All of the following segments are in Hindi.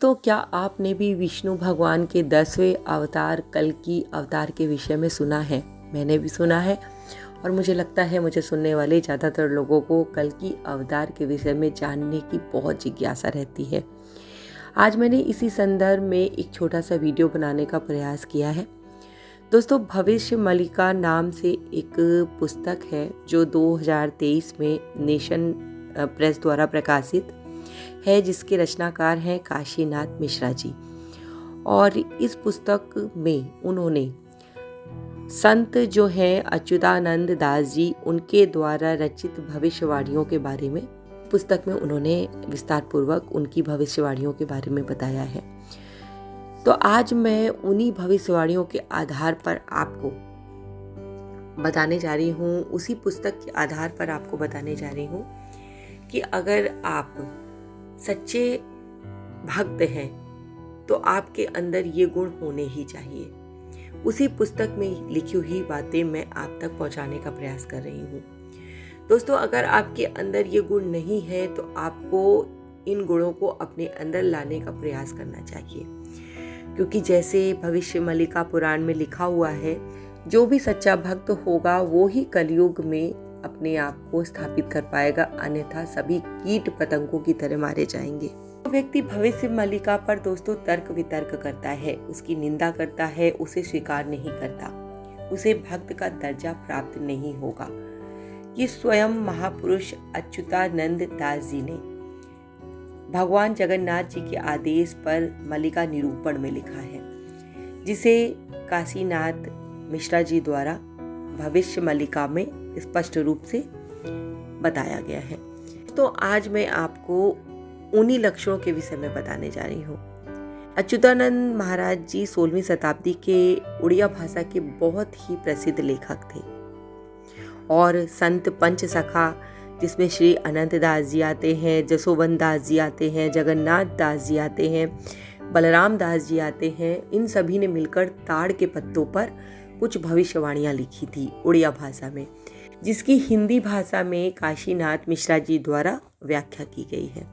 तो क्या आपने भी विष्णु भगवान के 10वें अवतार कल्कि अवतार के विषय में सुना है? मैंने भी सुना है और मुझे लगता है मुझे सुनने वाले ज़्यादातर लोगों को कल्कि अवतार के विषय में जानने की बहुत जिज्ञासा रहती है। आज मैंने इसी संदर्भ में एक छोटा सा वीडियो बनाने का प्रयास किया है। दोस्तों, भविष्य मल्लिका नाम से एक पुस्तक है जो 2023 में नेशन प्रेस द्वारा प्रकाशित है, जिसके रचनाकार हैं काशीनाथ मिश्रा जी। और इस पुस्तक में उन्होंने संत जो हैं अच्युतानंद दास जी, उनके द्वारा रचित भविष्यवाणियों के बारे में पुस्तक में उन्होंने विस्तार पूर्वक उनकी भविष्यवाणियों के बारे में बताया है। तो आज मैं उन्हीं भविष्यवाणियों के आधार पर आपको बताने जा रही हूँ, उसी पुस्तक के आधार पर आपको बताने जा रही हूँ कि अगर आप सच्चे भक्त हैं तो आपके अंदर ये गुण होने ही चाहिए। उसी पुस्तक में लिखी हुई बातें मैं आप तक पहुंचाने का प्रयास कर रही हूँ। दोस्तों, अगर आपके अंदर ये गुण नहीं है तो आपको इन गुणों को अपने अंदर लाने का प्रयास करना चाहिए, क्योंकि जैसे भविष्य मल्लिका पुराण में लिखा हुआ है, जो भी सच्चा भक्त होगा वो ही कलयुग में अपने आप को स्थापित कर पाएगा, अन्यथा सभी कीट पतंगों की तरह मारे जाएंगे। तो व्यक्ति भविष्य मल्लिका पर दोस्तों तर्क वितर्क करता है, उसकी निंदा करता है, उसे स्वीकार नहीं करता, उसे भक्त का दर्जा प्राप्त नहीं होगा। ये स्वयं महापुरुष अच्युतानंद दास जी ने भगवान जगन्नाथ जी के आदेश पर मल्लिका निरूपण में लिखा है, जिसे काशीनाथ मिश्रा जी द्वारा भविष्य मल्लिका में स्पष्ट रूप से बताया गया है। तो आज मैं आपको उन्हीं लक्षणों के विषय में बताने जा रही हूँ। अच्युतानंद महाराज जी 16वीं शताब्दी के उड़िया भाषा के बहुत ही प्रसिद्ध लेखक थे और संत पंच सखा, जिसमें श्री अनंत दास जी आते हैं, जसोवन दास जी आते हैं, जगन्नाथ दास जी आते हैं, बलराम दास जी आते हैं, इन सभी ने मिलकर ताड़ के पत्तों पर कुछ भविष्यवाणियां लिखी थी उड़िया भाषा में, जिसकी हिंदी भाषा में काशीनाथ मिश्रा जी द्वारा व्याख्या की गई है।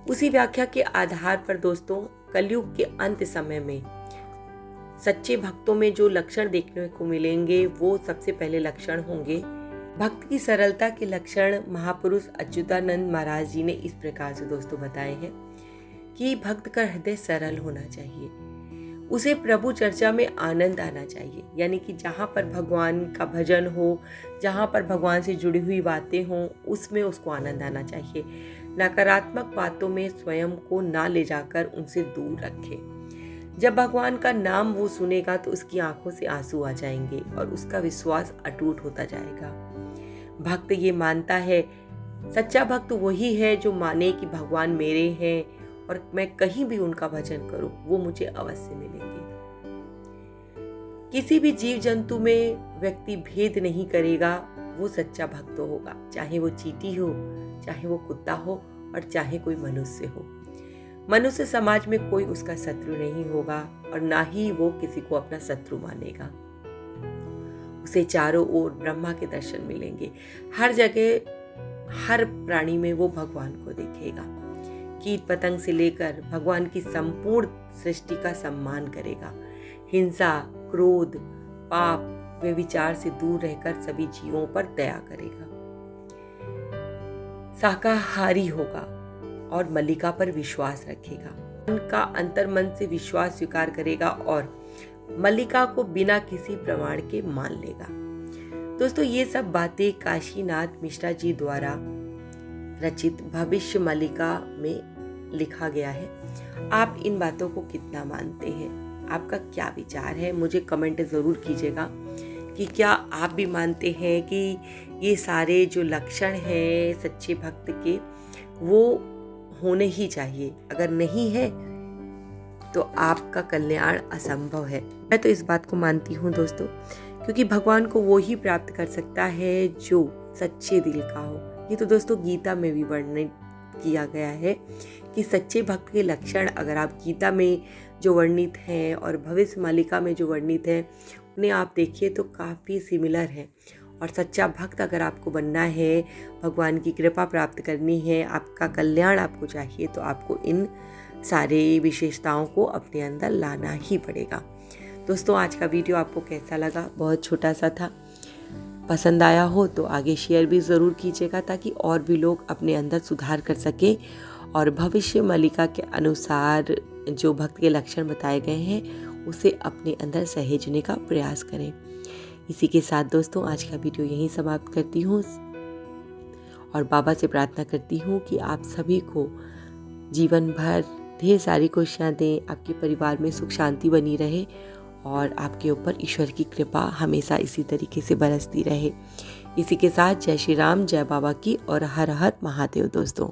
उसी व्याख्या के आधार पर दोस्तों कलयुग के अंत समय में सच्चे भक्तों में जो लक्षण देखने को मिलेंगे, वो सबसे पहले लक्षण होंगे भक्त की सरलता के लक्षण। महापुरुष अच्युतानंद महाराज जी ने इस प्रकार से दोस्तों बताए हैं कि भक्त का हृदय सरल होना चाहिए, उसे प्रभु चर्चा में आनंद आना चाहिए, यानी कि जहाँ पर भगवान का भजन हो, जहाँ पर भगवान से जुड़ी हुई बातें हों, उसमें उसको आनंद आना चाहिए। नकारात्मक बातों में स्वयं को ना ले जाकर उनसे दूर रखे। जब भगवान का नाम वो सुनेगा तो उसकी आंखों से आंसू आ जाएंगे और उसका विश्वास अटूट होता जाएगा। भक्त ये मानता है, सच्चा भक्त वही है जो माने कि भगवान मेरे हैं और मैं कहीं भी उनका भजन करूं, वो मुझे अवश्य मिलेंगे। किसी भी जीव जंतु में व्यक्ति भेद नहीं करेगा, वो सच्चा भक्त होगा, चाहे वो चींटी हो, चाहे वो कुत्ता हो और चाहे कोई मनुष्य हो। मनुष्य समाज में कोई उसका शत्रु नहीं होगा और ना ही वो किसी को अपना शत्रु मानेगा। उसे चारों ओर ब्रह्मा के दर्शन मिलेंगे। हर जगह, हर प्राणी में वो भगवान को देखेगा। कीट पतंग से लेकर भगवान की संपूर्ण सृष्टि का सम्मान करेगा। हिंसा, क्रोध, पाप, व्यभिचार से दूर रहकर सभी जीवों पर दया करेगा। शाकाहारी होगा और मल्लिका पर विश्वास रखेगा। उनका अंतर्मन से विश्वास स्वीकार करेगा और मल्लिका को बिना किसी प्रमाण के मान लेगा। दोस्तों, ये सब बातें काशीनाथ मिश्रा जी द्वारा रचित भविष्य मल्लिका में लिखा गया है। आप इन बातों को कितना मानते हैं? आपका क्या विचार है? मुझे कमेंट ज़रूर कीजिएगा कि क्या आप भी मानते हैं कि ये सारे जो लक्षण हैं सच्चे भक्त के, वो होने ही चाहिए। अगर नहीं है तो आपका कल्याण असंभव है। मैं तो इस बात को मानती हूँ दोस्तों, क्योंकि भगवान को वो ही प्राप्त कर सकता है जो सच्चे दिल का हो। ये तो दोस्तों गीता में भी वर्णन किया गया है कि सच्चे भक्त के लक्षण अगर आप गीता में जो वर्णित हैं और भविष्य मल्लिका में जो वर्णित हैं, उन्हें आप देखिए तो काफ़ी सिमिलर है। और सच्चा भक्त अगर आपको बनना है, भगवान की कृपा प्राप्त करनी है, आपका कल्याण आपको चाहिए, तो आपको इन सारे विशेषताओं को अपने अंदर लाना ही पड़ेगा। दोस्तों, आज का वीडियो आपको कैसा लगा? बहुत छोटा सा था। पसंद आया हो तो आगे शेयर भी ज़रूर कीजिएगा ताकि और भी लोग अपने अंदर सुधार कर सकें और भविष्य मल्लिका के अनुसार जो भक्त के लक्षण बताए गए हैं उसे अपने अंदर सहेजने का प्रयास करें। इसी के साथ दोस्तों, आज का वीडियो यहीं समाप्त करती हूँ और बाबा से प्रार्थना करती हूँ कि आप सभी को जीवन भर ढेर सारी खुशियाँ दें, आपके परिवार में सुख शांति बनी रहे और आपके ऊपर ईश्वर की कृपा हमेशा इसी तरीके से बरसती रहे। इसी के साथ जय श्री राम, जय बाबा की और हर हर महादेव दोस्तों।